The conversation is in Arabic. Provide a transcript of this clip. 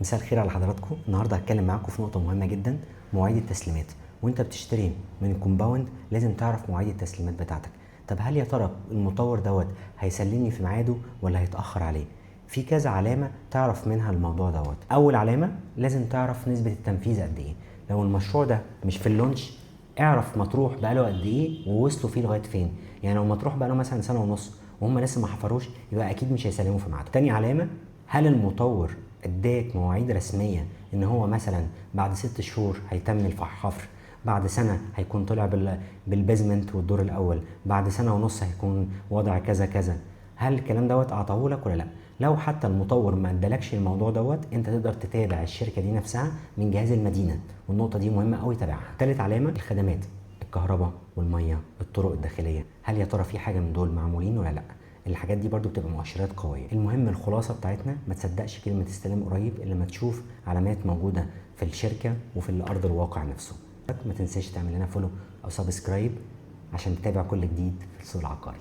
مساء الخير على حضراتكم. النهارده هتكلم معاكم في نقطه مهمه جدا، مواعيد التسليمات. وانت بتشتري من الكومباوند لازم تعرف مواعيد التسليمات بتاعتك. طب هل يا ترى المطور دوت هيسلمني في ميعاده ولا هيتاخر عليه؟ في كذا علامه تعرف منها الموضوع دوت. اول علامه لازم تعرف نسبه التنفيذ قد ايه. لو المشروع ده مش في اللونش، اعرف مطروح بقاله قد ايه ووصلوا فيه لغايه فين. يعني لو مطروح بقاله مثلا سنه ونص وهم لسه ما حفروش، يبقى اكيد مش هيسلموا في ميعاده. تاني علامه، هل المطور اداك مواعيد رسميه ان هو مثلا بعد 6 شهور هيتم الحفر، بعد سنه هيكون طلع بالبيزمنت والدور الاول، بعد سنه ونص هيكون وضع كذا كذا. هل الكلام دوت اعطاهولك ولا لا؟ لو حتى المطور ما ادالكش الموضوع دوت، انت تقدر تتابع الشركه دي نفسها من جهاز المدينه، والنقطه دي مهمه قوي تابعها. ثالث علامه، الخدمات، الكهرباء والميه، الطرق الداخليه، هل يا ترى في حاجه من دول معمولين ولا لا؟ الحاجات دي برضو بتبقى مؤشرات قويه. المهم الخلاصه بتاعتنا، ما تصدقش كلمه استلام قريب الا لما تشوف علامات موجوده في الشركه وفي الارض الواقع نفسه. ما تنساش تعمل لنا فولو او سبسكرايب عشان تتابع كل جديد في السوق العقاري.